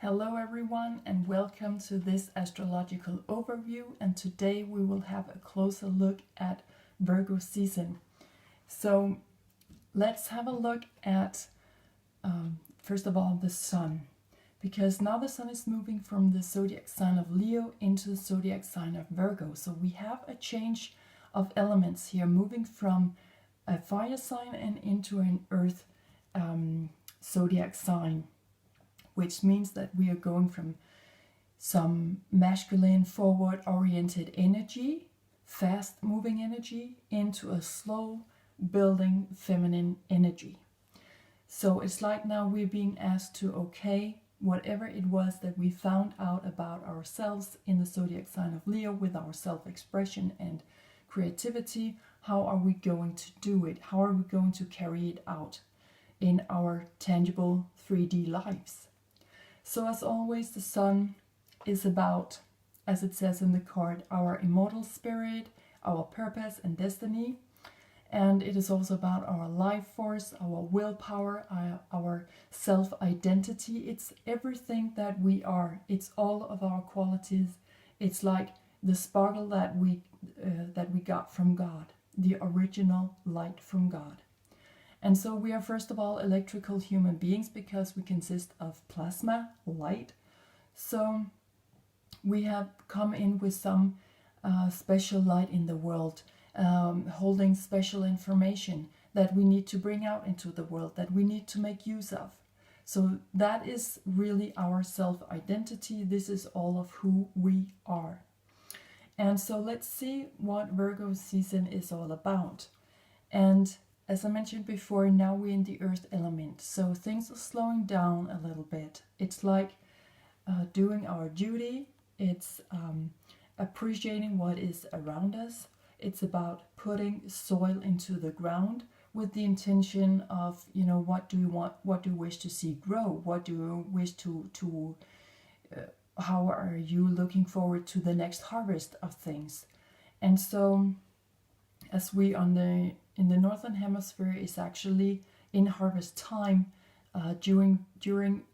Hello everyone and welcome to this astrological overview, and today we will have a closer look at Virgo season. So let's have a look at first of all the sun, because now the sun is moving from the zodiac sign of Leo into the zodiac sign of Virgo. So we have a change of elements here, moving from a fire sign and into an earth zodiac sign, which means that we are going from some masculine, forward-oriented energy, fast-moving energy, into a slow-building feminine energy. So it's like now we're being asked to, okay, whatever it was that we found out about ourselves in the zodiac sign of Leo with our self-expression and creativity, how are we going to do it? How are we going to carry it out in our tangible 3D lives? So as always, the sun is about, as it says in the card, our immortal spirit, our purpose and destiny. And it is also about our life force, our willpower, our self-identity. It's everything that we are. It's all of our qualities. It's like the sparkle that we got from God, the original light from God. And so we are first of all electrical human beings because we consist of plasma, light. So we have come in with some special light in the world, holding special information that we need to bring out into the world, that we need to make use of. So that is really our self-identity. This is all of who we are. And so let's see what Virgo season is all about. And as I mentioned before, now we're in the earth element, so things are slowing down a little bit. It's like doing our duty. It's appreciating what is around us. It's about putting soil into the ground with the intention of, you know, what do you want, what do you wish to see grow, what do you wish to how are you looking forward to the next harvest of things. And so as we in the northern hemisphere is actually in harvest time, during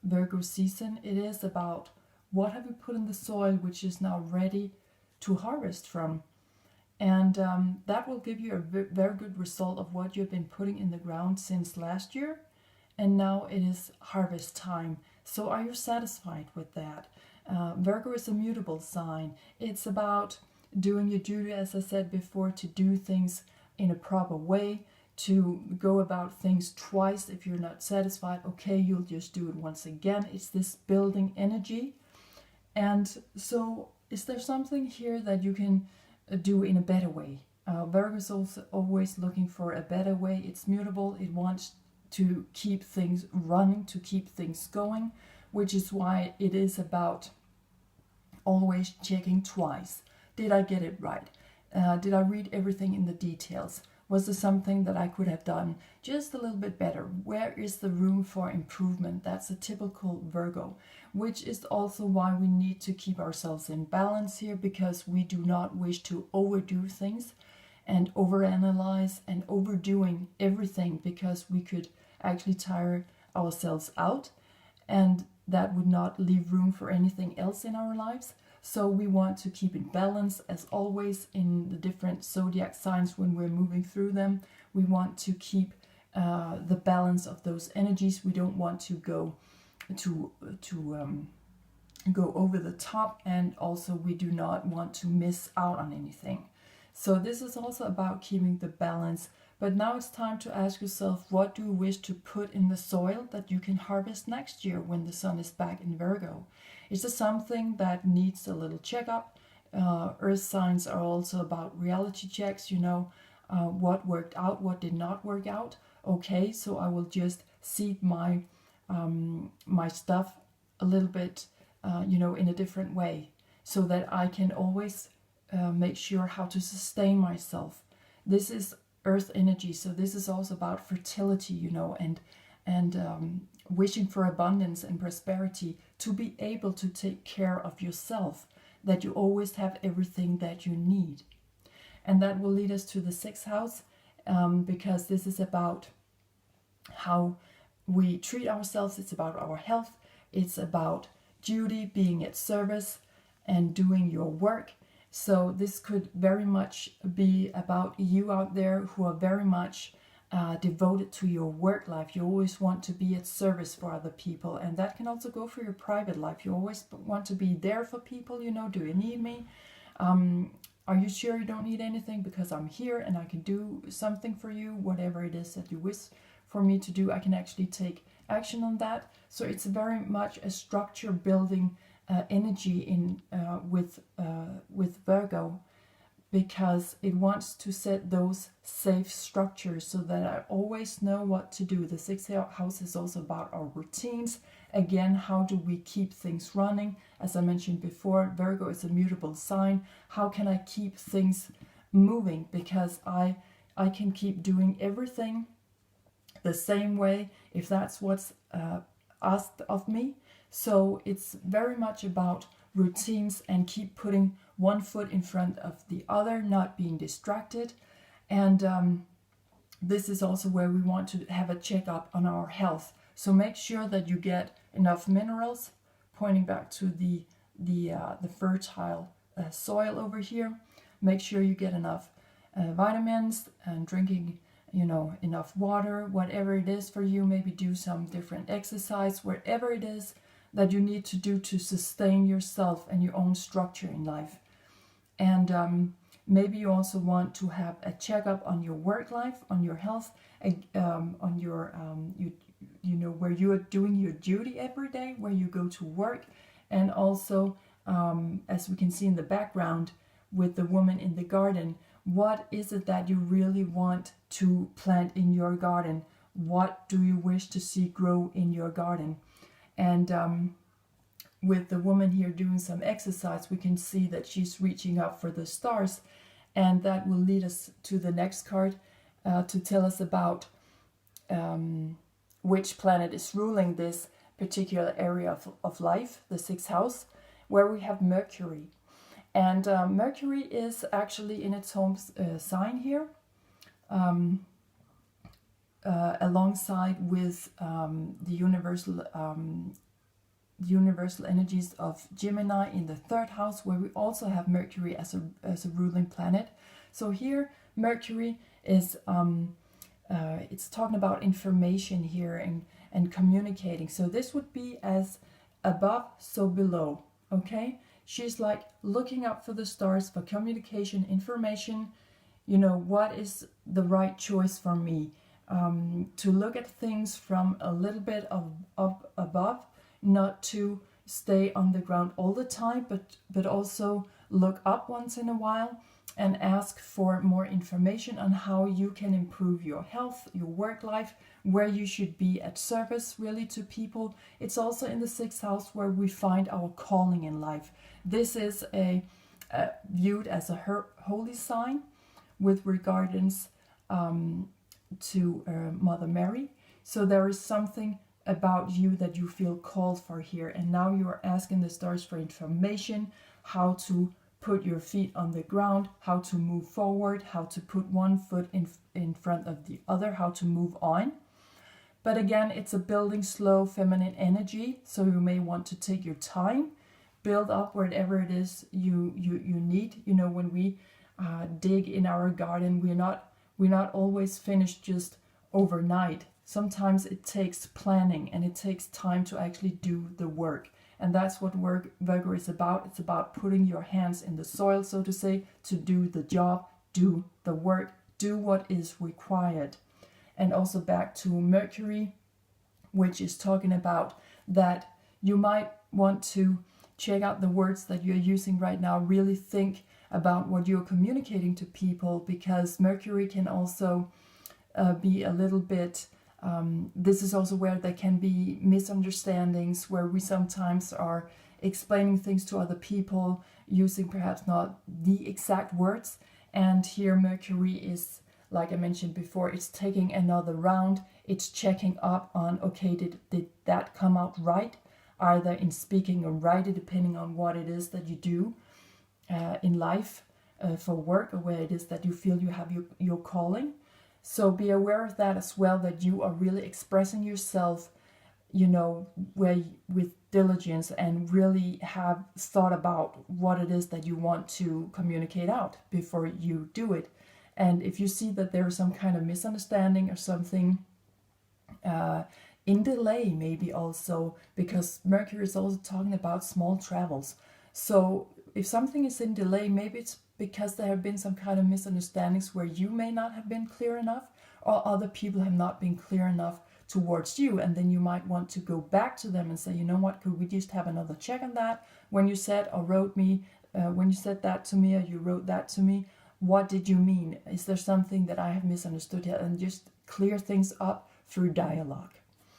Virgo season, it is about what have you put in the soil which is now ready to harvest from. And that will give you a very good result of what you've been putting in the ground since last year. And now it is harvest time. So are you satisfied with that? Virgo is a mutable sign. It's about doing your duty, as I said before, to do things in a proper way, to go about things twice. If you're not satisfied, okay, you'll just do it once again. It's this building energy. And so is there something here that you can do in a better way? Virgo is also always looking for a better way. It's mutable. It wants to keep things running, to keep things going, which is why it is about always checking twice. Did I get it right? Did I read everything in the details? Was there something that I could have done just a little bit better? Where is the room for improvement? That's a typical Virgo, which is also why we need to keep ourselves in balance here, because we do not wish to overdo things and overanalyze and overdoing everything, because we could actually tire ourselves out, and that would not leave room for anything else in our lives. So we want to keep in balance, as always in the different zodiac signs when we're moving through them. We want to keep the balance of those energies. We don't want to go go over the top, and also we do not want to miss out on anything. So this is also about keeping the balance. But now it's time to ask yourself, what do you wish to put in the soil that you can harvest next year when the sun is back in Virgo? Is there something that needs a little checkup? Earth signs are also about reality checks, you know, what worked out, what did not work out. Okay, so I will just seed my my stuff a little bit, you know, in a different way, so that I can always make sure how to sustain myself. This is earth energy, so this is also about fertility, you know, and wishing for abundance and prosperity, to be able to take care of yourself, that you always have everything that you need. And that will lead us to the 6th house, because this is about how we treat ourselves. It's about our health. It's about duty, being at service, and doing your work. So this could very much be about you out there who are very much devoted to your work life. You always want to be at service for other people, and that can also go for your private life. You always want to be there for people. You know, do you need me? Are you sure you don't need anything? Because I'm here and I can do something for you. Whatever it is that you wish for me to do, I can actually take action on that. So it's very much a structure building energy in with Virgo, because it wants to set those safe structures so that I always know what to do. The sixth house is also about our routines. Again, how do we keep things running? As I mentioned before, Virgo is a mutable sign. How can I keep things moving? Because I can keep doing everything the same way if that's what's asked of me. So it's very much about routines and keep putting one foot in front of the other, not being distracted. And this is also where we want to have a checkup on our health. So make sure that you get enough minerals, pointing back to the fertile soil over here. Make sure you get enough vitamins and drinking, you know, enough water, whatever it is for you. Maybe do some different exercise, whatever it is that you need to do to sustain yourself and your own structure in life. And maybe you also want to have a checkup on your work life, on your health, on your you know, where you are doing your duty every day, where you go to work, and also as we can see in the background with the woman in the garden, what is it that you really want to plant in your garden? What do you wish to see grow in your garden? And with the woman here doing some exercise, we can see that she's reaching up for the stars, and that will lead us to the next card to tell us about which planet is ruling this particular area of life, the sixth house, where we have Mercury. And Mercury is actually in its home sign here, alongside with the universal energies of Gemini in the third house, where we also have Mercury as a ruling planet. So here Mercury is it's talking about information here and communicating. So this would be as above, so below. Okay, she's like looking up for the stars for communication, information. You know, what is the right choice for me? To look at things from a little bit of up above, not to stay on the ground all the time, but also look up once in a while and ask for more information on how you can improve your health, your work life, where you should be at service really to people. It's also in the sixth house where we find our calling in life. This is viewed as a holy sign with regards to Mother Mary. So there is something about you that you feel called for here, and now you are asking the stars for information, how to put your feet on the ground, how to move forward, how to put one foot in front of the other, how to move on. But again, it's a building slow feminine energy, so you may want to take your time, build up whatever it is you need. You know, when we dig in our garden, we're not always finished just overnight. Sometimes it takes planning and it takes time to actually do the work. And that's what Virgo is about. It's about putting your hands in the soil, so to say, to do the job, do the work, do what is required. And also back to Mercury, which is talking about that you might want to check out the words that you're using right now. Really think about what you're communicating to people, because Mercury can also be a little bit... this is also where there can be misunderstandings, where we sometimes are explaining things to other people using perhaps not the exact words. And here Mercury is, like I mentioned before, it's taking another round. It's checking up on, okay, did that come out right? Either in speaking or writing, depending on what it is that you do in life for work, or where it is that you feel you have your calling. So be aware of that as well, that you are really expressing yourself you know, with diligence and really have thought about what it is that you want to communicate out before you do it. And if you see that there is some kind of misunderstanding or something in delay, maybe also, because Mercury is also talking about small travels. So if something is in delay, maybe it's because there have been some kind of misunderstandings where you may not have been clear enough, or other people have not been clear enough towards you, and then you might want to go back to them and say, you know what, could we just have another check on that? When you said or wrote me, when you said that to me or you wrote that to me, what did you mean? Is there something that I have misunderstood here? And just clear things up through dialogue.